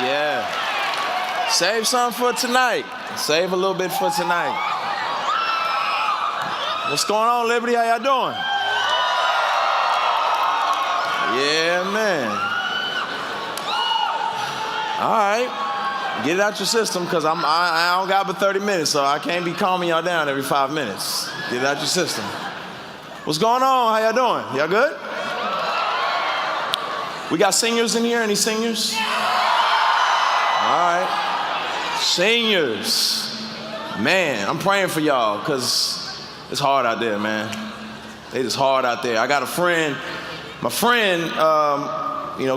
Yeah. Save some for tonight. Save a little bit for tonight. What's going on, Liberty? How y'all doing? Yeah, man. All right. Get it out your system, because I don't got but 30 minutes, so I can't be calming y'all down every 5 minutes. Get it out your system. What's going on? How y'all doing? Y'all good? We got seniors in here? Any seniors? All right. Seniors. Man, I'm praying for y'all, because it's hard out there, man. It is hard out there. I got a friend. My friend,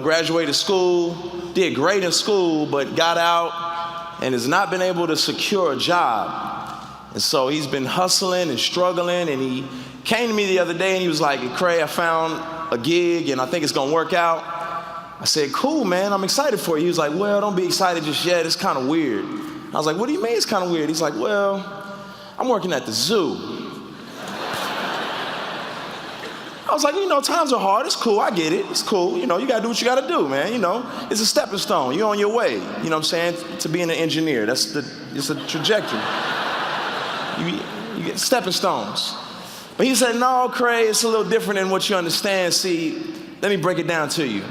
graduated school, did great in school, but got out and has not been able to secure a job. And so he's been hustling and struggling, and he came to me the other day and he was like, Lecrae, I found a gig and I think it's gonna work out. I said, cool, man, I'm excited for you. He was like, well, don't be excited just yet, it's kind of weird. I was like, what do you mean it's kind of weird? He's like, well, I'm working at the zoo. I was like, times are hard, it's cool, I get it, it's cool. You gotta do what you gotta do, man, It's a stepping stone, you're on your way, you know what I'm saying, to being an engineer. It's a trajectory. You get stepping stones. But he said, no, Craig, it's a little different than what you understand. See, let me break it down to you.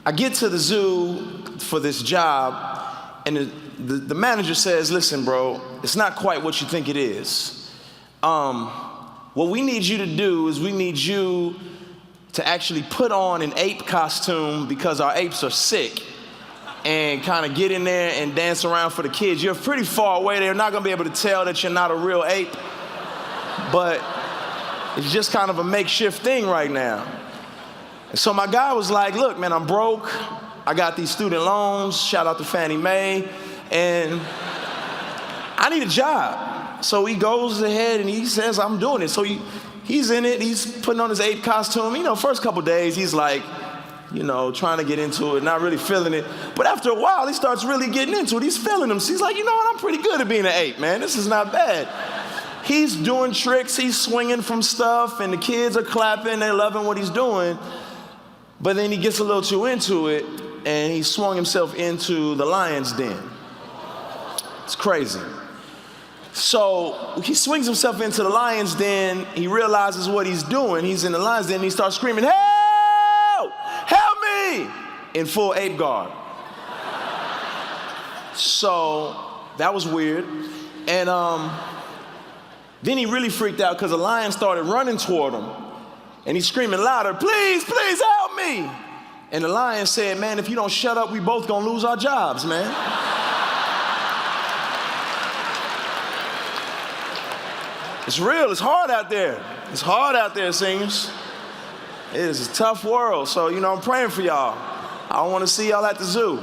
I get to the zoo for this job, and the manager says, listen, bro, it's not quite what you think it is. What we need you to do is we need you to actually put on an ape costume, because our apes are sick, and kind of get in there and dance around for the kids. You're pretty far away. They're not going to be able to tell that you're not a real ape, but it's just kind of a makeshift thing right now. And so my guy was like, look, man, I'm broke. I got these student loans, shout out to Fannie Mae, and I need a job. So he goes ahead and he says, I'm doing it. So he's in it, he's putting on his ape costume. First couple days, he's like, trying to get into it, not really feeling it. But after a while, he starts really getting into it. He's feeling them. So he's like, I'm pretty good at being an ape, man. This is not bad. He's doing tricks, he's swinging from stuff, and the kids are clapping, they're loving what he's doing. But then he gets a little too into it, and he swung himself into the lion's den. It's crazy. So he swings himself into the lion's den, he realizes what he's doing. He's in the lion's den, and he starts screaming, help! Help me! In full ape garb. So that was weird. And then he really freaked out, because a lion started running toward him. And he's screaming louder, please, please help me. And the lion said, man, if you don't shut up, we both gonna lose our jobs, man. It's real, it's hard out there. It's hard out there, seniors. It is a tough world, so, I'm praying for y'all. I don't wanna see y'all at the zoo.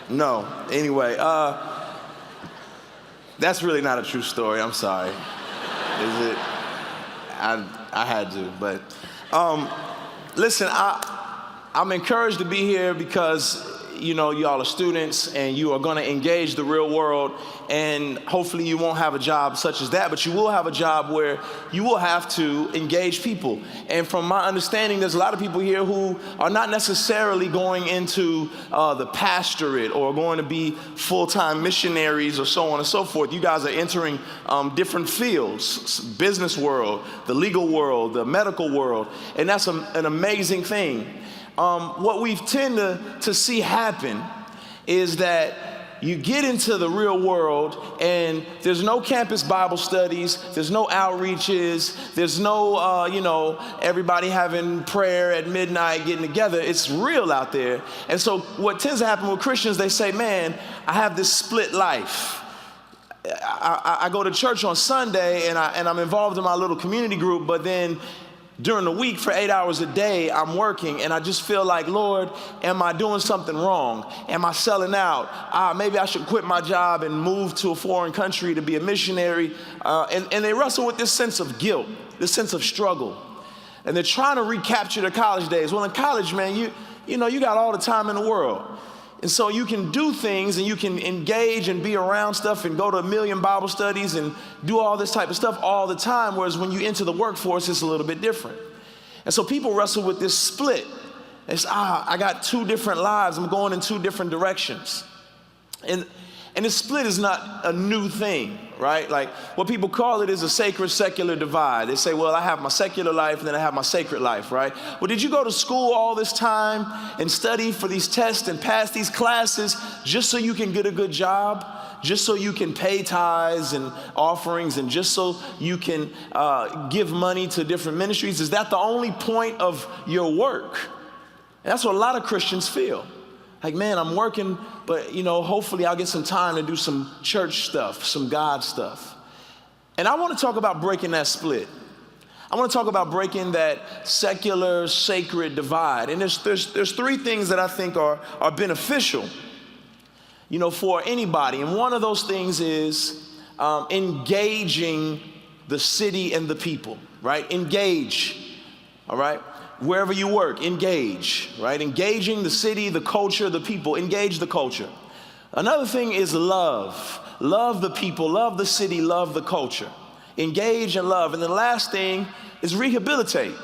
No, anyway, that's really not a true story, I'm sorry. Is it? I had to, but listen, I'm encouraged to be here because y'all are students and you are going to engage the real world, and hopefully you won't have a job such as that, but you will have a job where you will have to engage people. And from my understanding, there's a lot of people here who are not necessarily going into the pastorate or going to be full-time missionaries or so on and so forth. You guys are entering different fields, business world, the legal world, the medical world, and that's an amazing thing. What we tend to see happen is that you get into the real world and there's no campus Bible studies, there's no outreaches, there's no, everybody having prayer at midnight, getting together. It's real out there. And so what tends to happen with Christians, they say, man, I have this split life. I go to church on Sunday and I'm involved in my little community group, but then during the week for 8 hours a day, I'm working, and I just feel like, Lord, am I doing something wrong? Am I selling out? Maybe I should quit my job and move to a foreign country to be a missionary. And they wrestle with this sense of guilt, this sense of struggle. And they're trying to recapture their college days. Well, in college, man, you got all the time in the world. And so you can do things and you can engage and be around stuff and go to 1 million Bible studies and do all this type of stuff all the time, whereas when you enter the workforce, it's a little bit different. And so people wrestle with this split. I got two different lives. I'm going in two different directions. And the split is not a new thing, right? Like what people call it is a sacred secular divide. They say, well, I have my secular life and then I have my sacred life, right? Well, did you go to school all this time and study for these tests and pass these classes just so you can get a good job? Just so you can pay tithes and offerings and just so you can give money to different ministries? Is that the only point of your work? And that's what a lot of Christians feel. Like, man, I'm working, but, hopefully I'll get some time to do some church stuff, some God stuff. And I want to talk about breaking that split. I want to talk about breaking that secular, sacred divide. And there's three things that I think are beneficial, for anybody. And one of those things is engaging the city and the people, right? Engage, all right? Wherever you work, engage, right? Engaging the city, the culture, the people, engage the culture. Another thing is love. Love the people, love the city, love the culture. Engage and love. And the last thing is rehabilitate,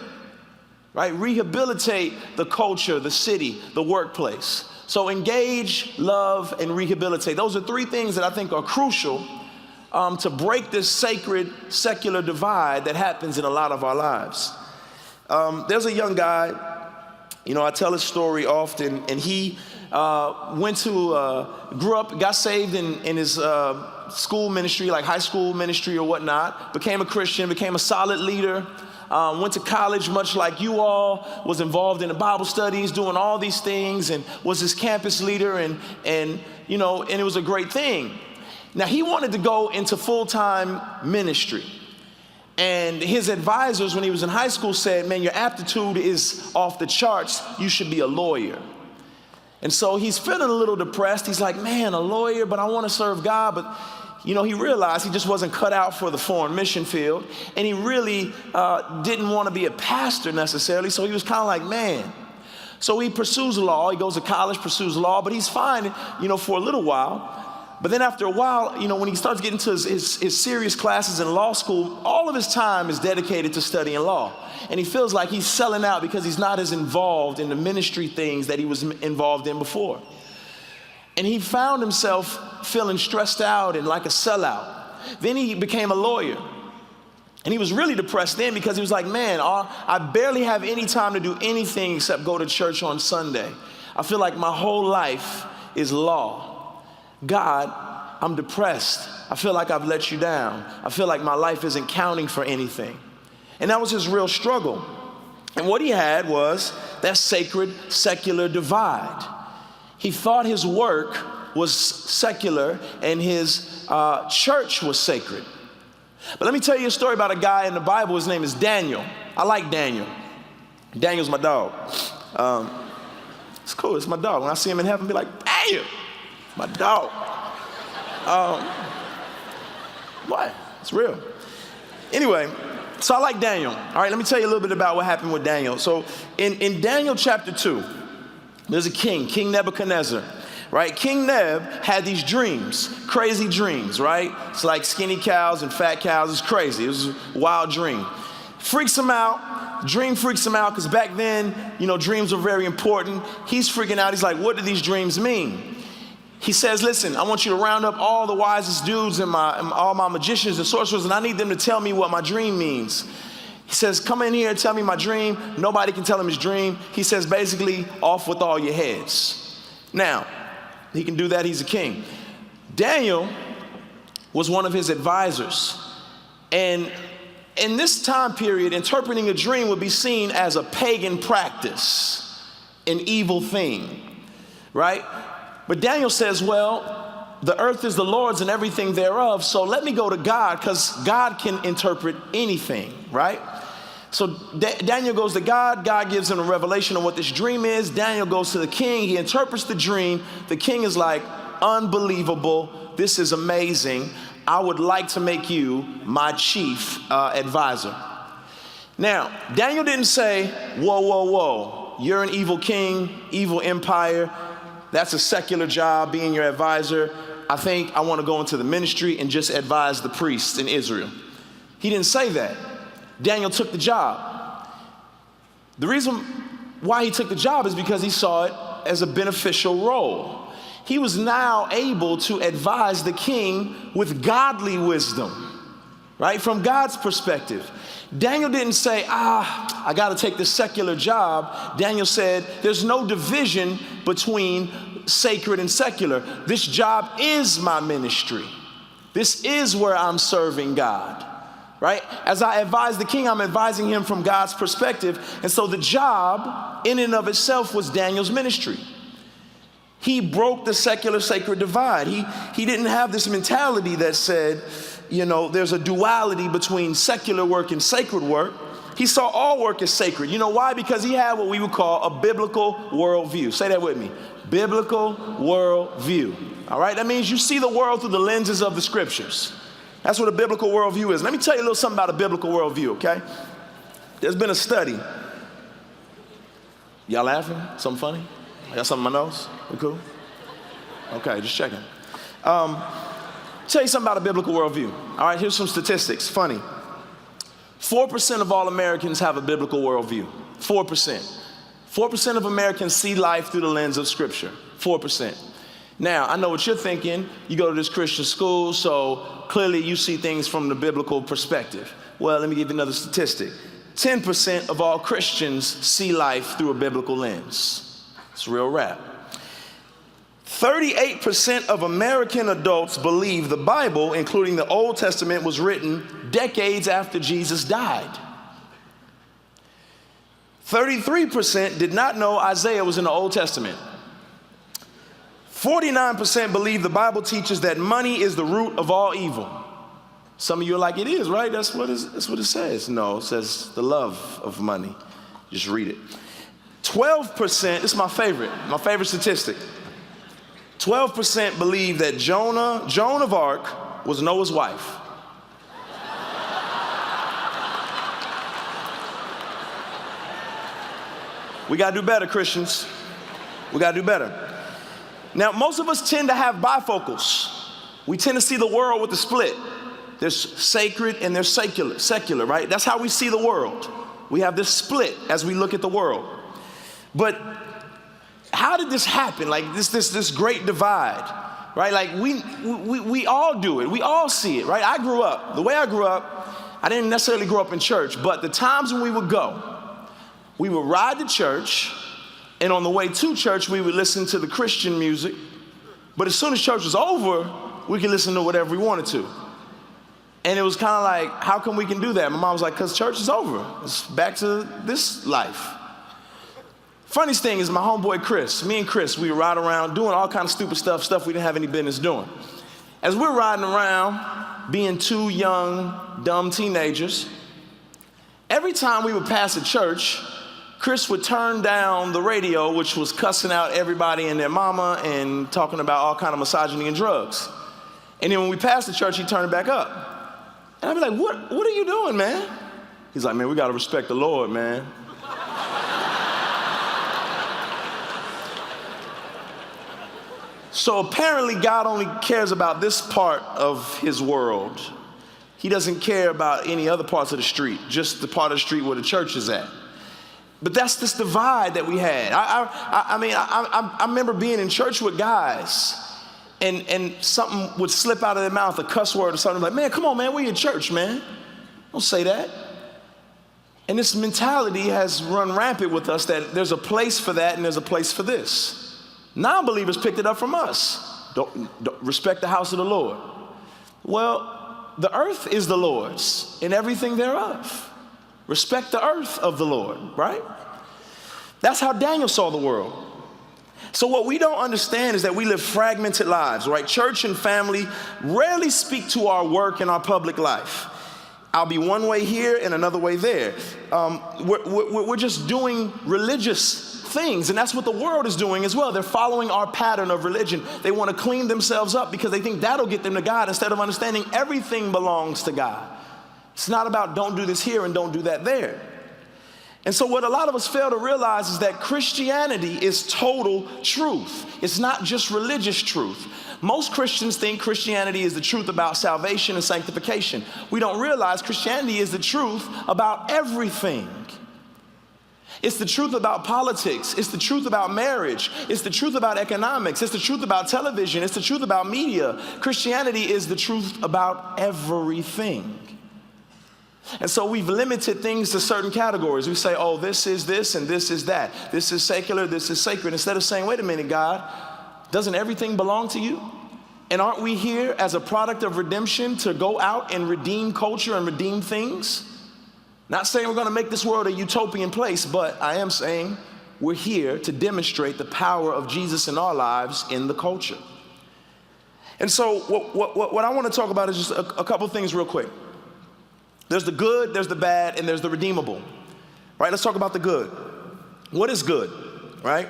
right? Rehabilitate the culture, the city, the workplace. So engage, love, and rehabilitate. Those are three things that I think are crucial to break this sacred, secular divide that happens in a lot of our lives. There's a young guy, I tell his story often, and he grew up, got saved in his school ministry, like high school ministry or whatnot, became a Christian, became a solid leader, went to college much like you all, was involved in the Bible studies, doing all these things, and was his campus leader, and it was a great thing. Now, he wanted to go into full-time ministry. And his advisors, when he was in high school, said, man, your aptitude is off the charts. You should be a lawyer. And so he's feeling a little depressed. He's like, man, a lawyer, but I want to serve God. But, he realized he just wasn't cut out for the foreign mission field. And he really didn't want to be a pastor necessarily. So he was kind of like, man. So he pursues law. He goes to college, pursues law, but he's fine, for a little while. But then after a while, when he starts getting to his serious classes in law school, all of his time is dedicated to studying law. And he feels like he's selling out because he's not as involved in the ministry things that he was involved in before. And he found himself feeling stressed out and like a sellout. Then he became a lawyer. And he was really depressed then because he was like, man, I barely have any time to do anything except go to church on Sunday. I feel like my whole life is law. God, I'm depressed. I feel like I've let you down. I feel like my life isn't counting for anything. And that was his real struggle. And what he had was that sacred, secular divide. He thought his work was secular and his church was sacred. But let me tell you a story about a guy in the Bible. His name is Daniel. I like Daniel. Daniel's my dog. It's cool. It's my dog. When I see him in heaven, I'll be like, Daniel. My dog. What? It's real. Anyway, so I like Daniel. All right, let me tell you a little bit about what happened with Daniel. So in Daniel chapter 2, there's a king, King Nebuchadnezzar, right? King Neb had these dreams, crazy dreams, right? It's like skinny cows and fat cows. It's crazy. It was a wild dream. Freaks him out. Dream freaks him out because back then, dreams were very important. He's freaking out. He's like, what do these dreams mean? He says, listen, I want you to round up all the wisest dudes and all my magicians and sorcerers, and I need them to tell me what my dream means. He says, come in here and tell me my dream. Nobody can tell him his dream. He says, basically, off with all your heads. Now, he can do that. He's a king. Daniel was one of his advisors. And in this time period, interpreting a dream would be seen as a pagan practice, an evil thing, right? But Daniel says, well, the earth is the Lord's and everything thereof, so let me go to God because God can interpret anything, right? So Daniel goes to God. God gives him a revelation of what this dream is. Daniel goes to the king. He interprets the dream. The king is like, unbelievable. This is amazing. I would like to make you my chief advisor. Now, Daniel didn't say, whoa, whoa, whoa. You're an evil king, evil empire. That's a secular job, being your advisor. I think I want to go into the ministry and just advise the priests in Israel. He didn't say that. Daniel took the job. The reason why he took the job is because he saw it as a beneficial role. He was now able to advise the king with godly wisdom, right? From God's perspective. Daniel didn't say, I got to take this secular job. Daniel said, there's no division between sacred and secular. This job is my ministry. This is where I'm serving God, right? As I advise the king, I'm advising him from God's perspective. And so the job in and of itself was Daniel's ministry. He broke the secular sacred divide. He didn't have this mentality that said, there's a duality between secular work and sacred work. He saw all work as sacred. You know why? Because he had what we would call a biblical worldview. Say that with me. Biblical worldview. All right? That means you see the world through the lenses of the scriptures. That's what a biblical worldview is. Let me tell you a little something about a biblical worldview, okay? There's been a study. Y'all laughing? Something funny? I got something in my nose? We cool? Okay, just checking. Tell you something about a biblical worldview. All right, here's some statistics. Funny. 4% of all Americans have a biblical worldview. 4%. 4% of Americans see life through the lens of Scripture. 4%. Now, I know what you're thinking. You go to this Christian school, so clearly you see things from the biblical perspective. Well, let me give you another statistic. 10% of all Christians see life through a biblical lens. It's real rap. 38% of American adults believe the Bible, including the Old Testament, was written decades after Jesus died. 33% did not know Isaiah was in the Old Testament. 49% believe the Bible teaches that money is the root of all evil. Some of you are like, it is, right? That's what it says. No, it says the love of money. Just read it. 12%, this is my favorite statistic. 12% believe that Joan of Arc was Noah's wife. We gotta do better, Christians. We gotta do better. Now, most of us tend to have bifocals. We tend to see the world with a split. There's sacred and there's secular, right? That's how we see the world. We have this split as we look at the world. But how did this happen? Like this great divide, right? Like we all do it. We all see it, right? The way I grew up, I didn't necessarily grow up in church, but the times when we would go, we would ride to church, and on the way to church, we would listen to the Christian music. But as soon as church was over, we could listen to whatever we wanted to. And it was kind of like, how come we can do that? My mom was like, because church is over. It's back to this life. Funniest thing is my homeboy Chris, me and Chris, we would ride around doing all kind of stupid stuff we didn't have any business doing. As we're riding around, being two young, dumb teenagers, every time we would pass a church, Chris would turn down the radio, which was cussing out everybody and their mama and talking about all kind of misogyny and drugs. And then when we passed the church, he'd turn it back up. And I'd be like, what are you doing, man? He's like, man, we got to respect the Lord, man. So apparently God only cares about this part of his world. He doesn't care about any other parts of the street, just the part of the street where the church is at. But that's this divide that we had. I remember being in church with guys and something would slip out of their mouth, a cuss word or something, like, man, come on, man, we in church, man. Don't say that. And this mentality has run rampant with us that there's a place for that and there's a place for this. Non-believers picked it up from us. Don't respect the house of the Lord. Well, the earth is the Lord's and everything thereof. Respect the earth of the Lord, right? That's how Daniel saw the world. So what we don't understand is that we live fragmented lives, right? Church and family rarely speak to our work and our public life. I'll be one way here and another way there. We're just doing religious things, and that's what the world is doing as well. They're following our pattern of religion. They want to clean themselves up because they think that'll get them to God instead of understanding everything belongs to God. It's not about don't do this here and don't do that there. And so what a lot of us fail to realize is that Christianity is total truth. It's not just religious truth. Most Christians think Christianity is the truth about salvation and sanctification. We don't realize Christianity is the truth about everything. It's the truth about politics. It's the truth about marriage. It's the truth about economics. It's the truth about television. It's the truth about media. Christianity is the truth about everything. And so we've limited things to certain categories. We say, oh, this is this and this is that. This is secular, this is sacred. Instead of saying, wait a minute, God, doesn't everything belong to you? And aren't we here as a product of redemption to go out and redeem culture and redeem things? Not saying we're going to make this world a utopian place, but I am saying we're here to demonstrate the power of Jesus in our lives in the culture. And so what I want to talk about is just a couple things real quick. There's the good, there's the bad, and there's the redeemable. Right? Let's talk about the good. What is good? Right?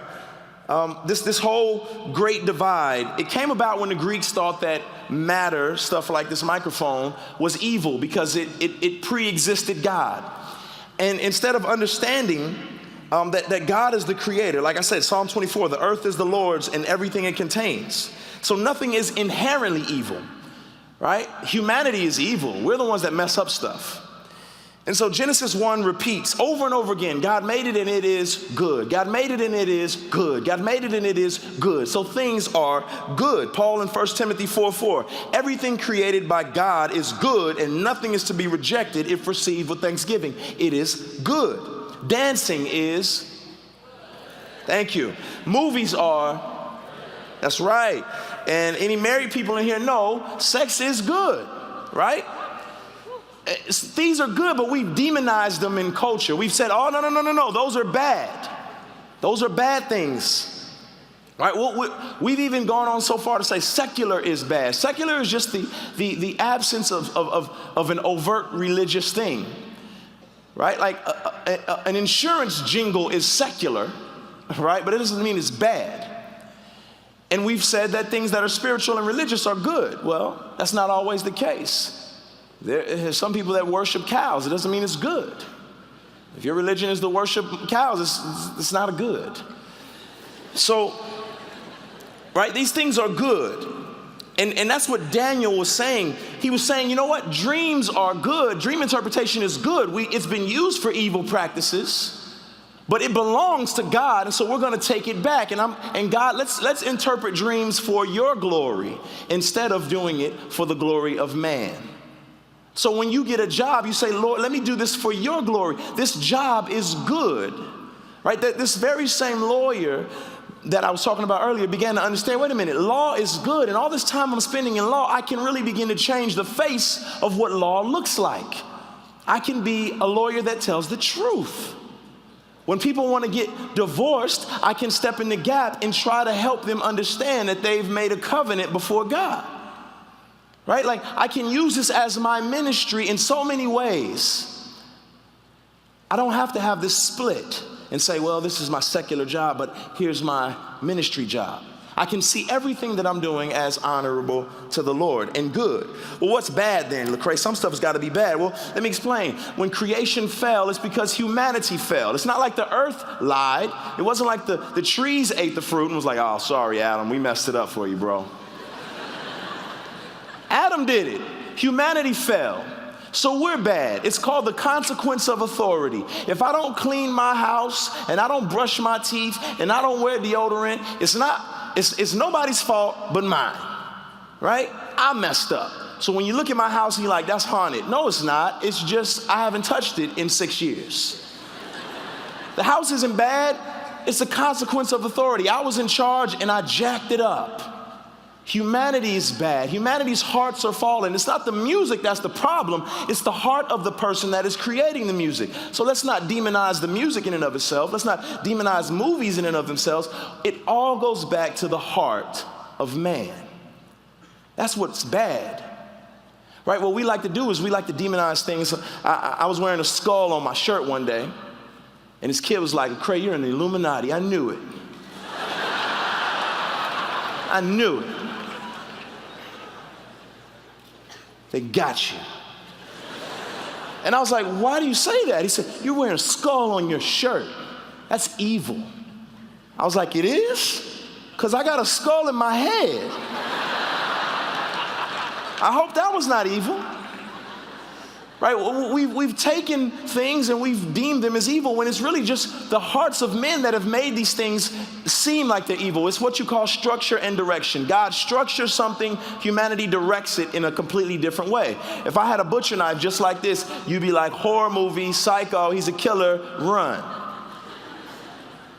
This whole great divide, it came about when the Greeks thought that matter, stuff like this microphone, was evil because it pre-existed God. And instead of understanding that God is the creator, like I said, Psalm 24, the earth is the Lord's and everything it contains. So nothing is inherently evil, right? Humanity is evil. We're the ones that mess up stuff. And so Genesis 1 repeats over and over again, God made it and it is good. God made it and it is good. God made it and it is good. So things are good. Paul in 1 Timothy 4:4, everything created by God is good and nothing is to be rejected if received with thanksgiving. It is good. Dancing is, thank you. Movies are, that's right. And any married people in here know sex is good, right? These are good, but we've demonized them in culture. We've said, oh, no, those are bad. Those are bad things, right? We've even gone on so far to say secular is bad. Secular is just the absence of an overt religious thing, right? Like an insurance jingle is secular, right? But it doesn't mean it's bad. And we've said that things that are spiritual and religious are good. Well, that's not always the case. There are some people that worship cows. It doesn't mean it's good. If your religion is to worship cows, it's not a good. So, right, these things are good. And that's what Daniel was saying. He was saying, you know what? Dreams are good. Dream interpretation is good. It's been used for evil practices, but it belongs to God, and so we're going to take it back. And God, let's interpret dreams for your glory instead of doing it for the glory of man. So when you get a job, you say, Lord, let me do this for your glory. This job is good, right? That this very same lawyer that I was talking about earlier began to understand, wait a minute, law is good. And all this time I'm spending in law, I can really begin to change the face of what law looks like. I can be a lawyer that tells the truth. When people want to get divorced, I can step in the gap and try to help them understand that they've made a covenant before God. Right? Like, I can use this as my ministry in so many ways. I don't have to have this split and say, well, this is my secular job, but here's my ministry job. I can see everything that I'm doing as honorable to the Lord and good. Well, what's bad then, Lecrae? Some stuff has got to be bad. Well, let me explain. When creation fell, it's because humanity fell. It's not like the earth lied. It wasn't like the trees ate the fruit and was like, oh, sorry, Adam, we messed it up for you, bro. Adam did it. Humanity fell. So we're bad. It's called the consequence of authority. If I don't clean my house and I don't brush my teeth and I don't wear deodorant, it's nobody's fault but mine, right? I messed up. So when you look at my house and you're like, that's haunted. No, it's not. It's just I haven't touched it in 6 years. The house isn't bad. It's a consequence of authority. I was in charge and I jacked it up. Humanity is bad. Humanity's hearts are fallen. It's not the music that's the problem. It's the heart of the person that is creating the music. So let's not demonize the music in and of itself. Let's not demonize movies in and of themselves. It all goes back to the heart of man. That's what's bad. Right? What we like to do is we like to demonize things. I was wearing a skull on my shirt one day, and this kid was like, Lecrae, you're in the Illuminati. I knew it. I knew it. They got you. And I was like, why do you say that? He said, you're wearing a skull on your shirt. That's evil. I was like, it is? Because I got a skull in my head. I hope that was not evil. right? We've taken things and we've deemed them as evil when it's really just the hearts of men that have made these things seem like they're evil. It's what you call structure and direction. God structures something, humanity directs it in a completely different way. If I had a butcher knife just like this, you'd be like, horror movie, psycho, he's a killer, run.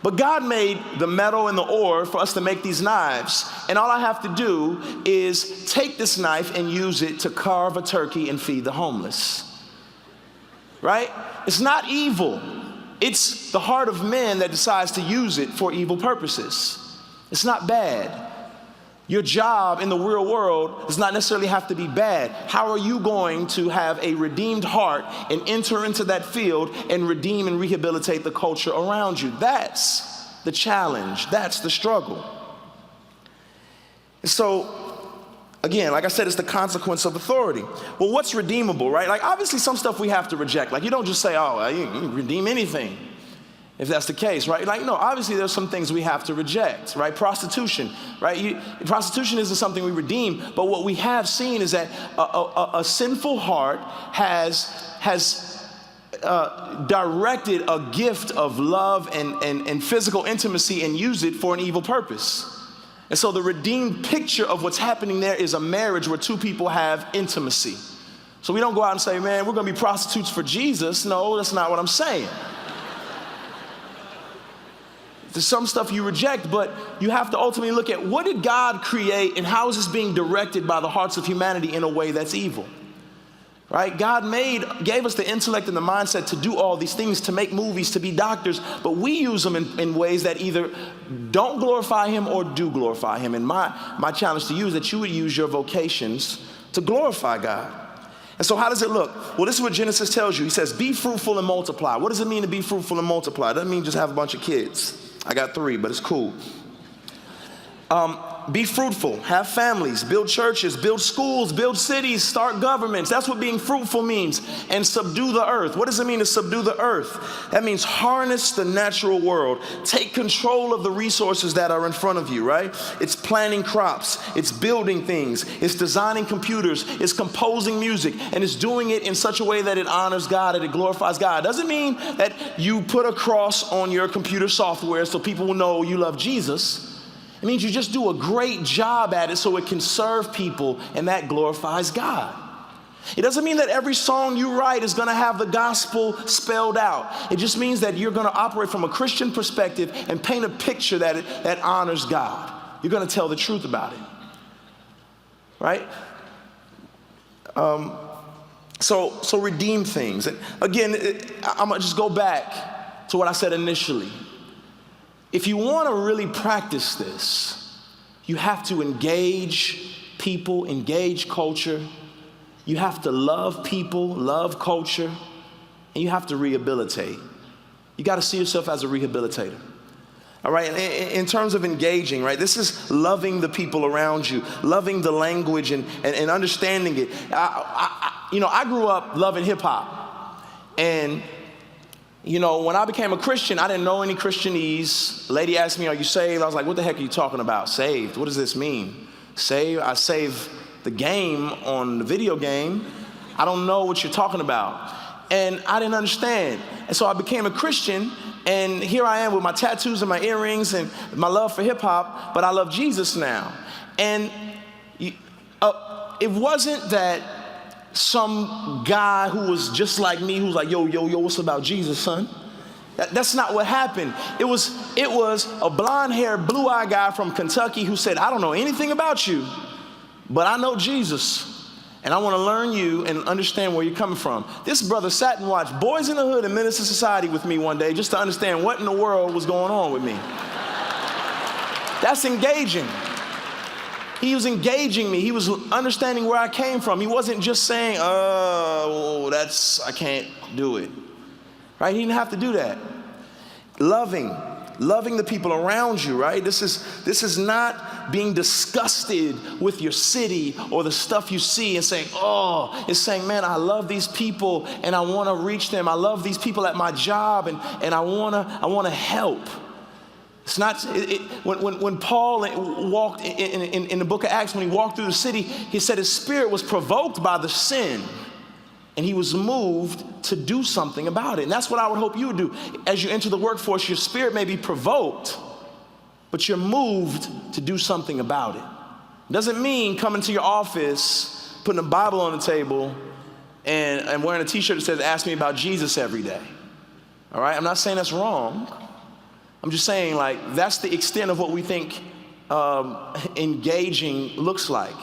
But God made the metal and the ore for us to make these knives, and all I have to do is take this knife and use it to carve a turkey and feed the homeless. Right? It's not evil. It's the heart of man that decides to use it for evil purposes. It's not bad. Your job in the real world does not necessarily have to be bad. How are you going to have a redeemed heart and enter into that field and redeem and rehabilitate the culture around you? That's the challenge. That's the struggle. And so, again, like I said, it's the consequence of authority. Well, what's redeemable, right? Like, obviously, some stuff we have to reject. Like, you don't just say, oh, you can redeem anything, if that's the case, right? Like, no, obviously, there's some things we have to reject, right? Prostitution, right? Prostitution isn't something we redeem, but what we have seen is that a sinful heart has directed a gift of love and physical intimacy and used it for an evil purpose. And so the redeemed picture of what's happening there is a marriage where two people have intimacy. So we don't go out and say, man, we're going to be prostitutes for Jesus. No, that's not what I'm saying. There's some stuff you reject, but you have to ultimately look at what did God create and how is this being directed by the hearts of humanity in a way that's evil. Right? God gave us the intellect and the mindset to do all these things, to make movies, to be doctors, but we use them in ways that either don't glorify him or do glorify him. And my challenge to you is that you would use your vocations to glorify God. And so how does it look? Well, this is what Genesis tells you. He says, be fruitful and multiply. What does it mean to be fruitful and multiply? It doesn't mean just have a bunch of kids. I got 3, but it's cool. Be fruitful, have families, build churches, build schools, build cities, start governments. That's what being fruitful means. And subdue the earth. What does it mean to subdue the earth? That means harness the natural world. Take control of the resources that are in front of you, right? It's planting crops. It's building things. It's designing computers. It's composing music. And it's doing it in such a way that it honors God and it glorifies God. It doesn't mean that you put a cross on your computer software so people will know you love Jesus. It means you just do a great job at it so it can serve people, and that glorifies God. It doesn't mean that every song you write is going to have the gospel spelled out. It just means that you're going to operate from a Christian perspective and paint a picture that honors God. You're going to tell the truth about it. Right? So redeem things. And again, I'm going to just go back to what I said initially. If you want to really practice this, you have to engage people, engage culture. You have to love people, love culture, and you have to rehabilitate. You got to see yourself as a rehabilitator. All right, in terms of engaging, right, this is loving the people around you, loving the language and understanding it. I grew up loving hip hop, and when I became a Christian, I didn't know any Christianese. A lady asked me, are you saved? I was like, what the heck are you talking about? Saved? What does this mean? Saved? I saved the game on the video game. I don't know what you're talking about. And I didn't understand. And so I became a Christian, and here I am with my tattoos and my earrings and my love for hip hop, but I love Jesus now. And it wasn't that some guy who was just like me, who was like, yo, what's about Jesus, son? That's not what happened. It was a blonde-haired, blue-eyed guy from Kentucky who said, I don't know anything about you, but I know Jesus, and I want to learn you and understand where you're coming from. This brother sat and watched Boys in the Hood and Menace to Society with me one day just to understand what in the world was going on with me. That's engaging. He was engaging me. He was understanding where I came from. He wasn't just saying, I can't do it. Right? He didn't have to do that. Loving the people around you, right? This is not being disgusted with your city or the stuff you see and saying, it's saying, man, I love these people and I want to reach them. I love these people at my job and I want to help. It's not, when Paul walked in the book of Acts, when he walked through the city, he said his spirit was provoked by the sin. And he was moved to do something about it. And that's what I would hope you would do. As you enter the workforce, your spirit may be provoked, but you're moved to do something about it. Doesn't mean coming to your office, putting a Bible on the table, and wearing a t-shirt that says, ask me about Jesus every day. All right? I'm not saying that's wrong. I'm just saying, like, that's the extent of what we think engaging looks like.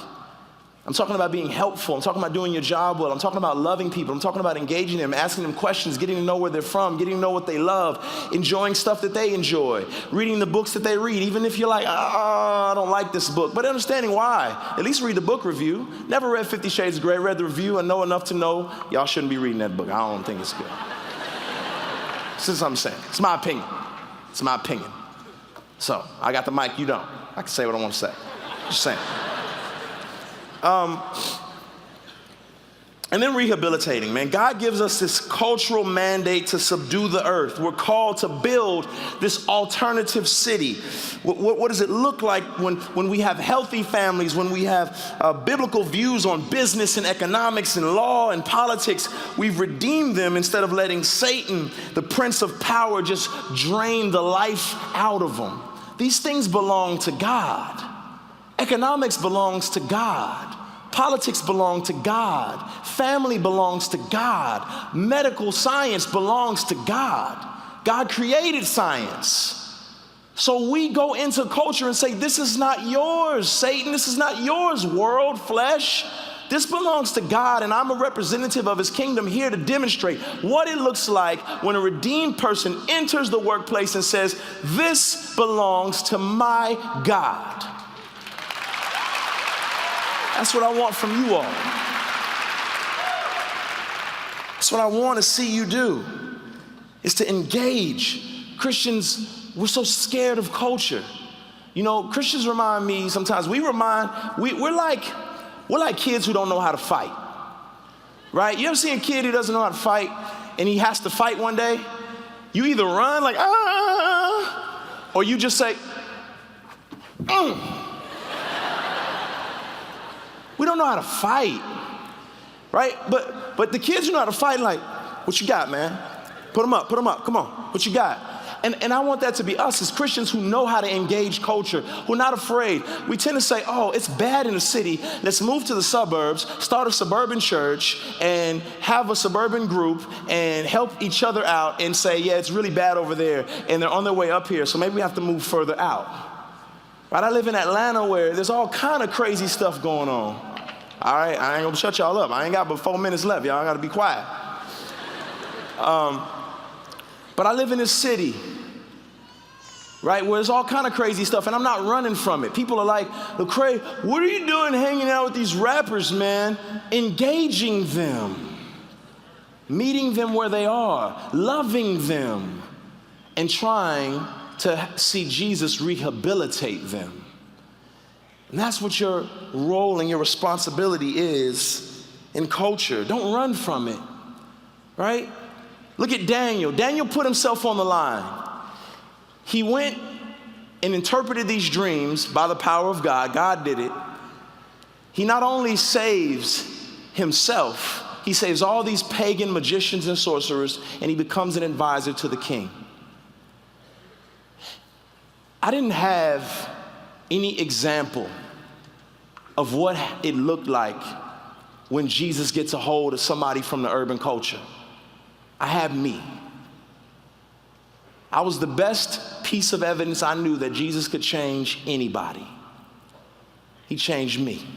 I'm talking about being helpful. I'm talking about doing your job well. I'm talking about loving people. I'm talking about engaging them, asking them questions, getting to know where they're from, getting to know what they love, enjoying stuff that they enjoy, reading the books that they read, even if you're like, I don't like this book, but understanding why. At least read the book review. Never read 50 Shades of Grey, read the review and know enough to know y'all shouldn't be reading that book. I don't think it's good. This is what I'm saying. It's my opinion. It's my opinion. So, I got the mic, you don't. I can say what I want to say. Just saying. And then rehabilitating, man. God gives us this cultural mandate to subdue the earth. We're called to build this alternative city. What does it look like when we have healthy families, when we have biblical views on business and economics and law and politics? We've redeemed them instead of letting Satan, the prince of power, just drain the life out of them. These things belong to God. Economics belongs to God. Politics belong to God. Family belongs to God. Medical science belongs to God. God created science. So we go into culture and say, this is not yours, Satan. This is not yours, world, flesh. This belongs to God, and I'm a representative of his kingdom here to demonstrate what it looks like when a redeemed person enters the workplace and says, this belongs to my God. That's what I want from you all. That's what I want to see you do, is to engage. Christians, we're so scared of culture. You know, Christians remind me sometimes, we're like kids who don't know how to fight, right? You ever see a kid who doesn't know how to fight and he has to fight one day? You either run like, or you just say, We don't know how to fight, right? But the kids who know how to fight, like, what you got, man? Put them up, come on, what you got? And I want that to be us as Christians who know how to engage culture, who are not afraid. We tend to say, oh, it's bad in the city. Let's move to the suburbs, start a suburban church, and have a suburban group, and help each other out and say, yeah, it's really bad over there, and they're on their way up here, so maybe we have to move further out. Right, I live in Atlanta where there's all kind of crazy stuff going on. All right, I ain't gonna shut y'all up. I ain't got but 4 minutes left. Y'all gotta be quiet. But I live in this city, right, where there's all kind of crazy stuff, and I'm not running from it. People are like, Lecrae, what are you doing hanging out with these rappers, man? Engaging them, meeting them where they are, loving them, and trying to see Jesus rehabilitate them. And that's what your role and your responsibility is in culture. Don't run from it, right? Look at Daniel. Daniel put himself on the line. He went and interpreted these dreams by the power of God. God did it. He not only saves himself, he saves all these pagan magicians and sorcerers, and he becomes an advisor to the king. I didn't have any example of what it looked like when Jesus gets a hold of somebody from the urban culture. I had me. I was the best piece of evidence I knew that Jesus could change anybody. He changed me.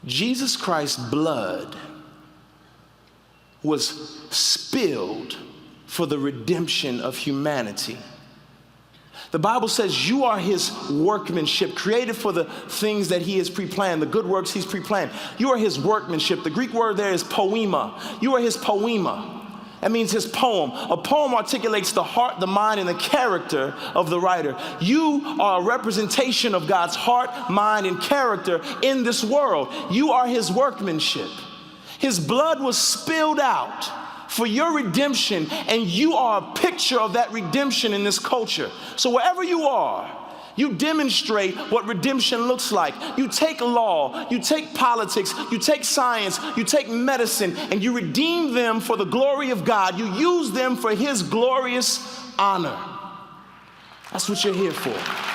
Jesus Christ's blood was spilled for the redemption of humanity. The Bible says you are his workmanship, created for the things that he has pre-planned, the good works he's pre-planned. You are his workmanship. The Greek word there is poema. You are his poema. That means his poem. A poem articulates the heart, the mind, and the character of the writer. You are a representation of God's heart, mind, and character in this world. You are his workmanship. His blood was spilled out for your redemption, and you are a picture of that redemption in this culture. So wherever you are, You demonstrate what redemption looks like. You take law, you take politics, you take science, you take medicine, and you redeem them for the glory of God. You use them for his glorious honor. That's what you're here for.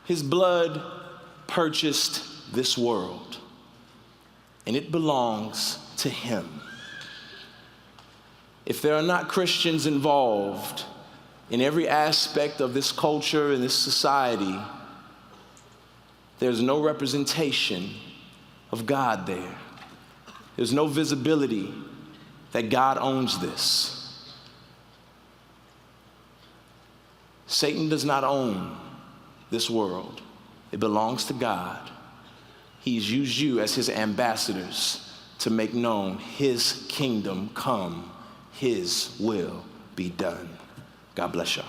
His blood purchased this world, and it belongs to him. If there are not Christians involved in every aspect of this culture and this society, there's no representation of God there. There's no visibility that God owns this. Satan does not own this world. It belongs to God. He's used you as his ambassadors to make known his kingdom come, his will be done. God bless y'all.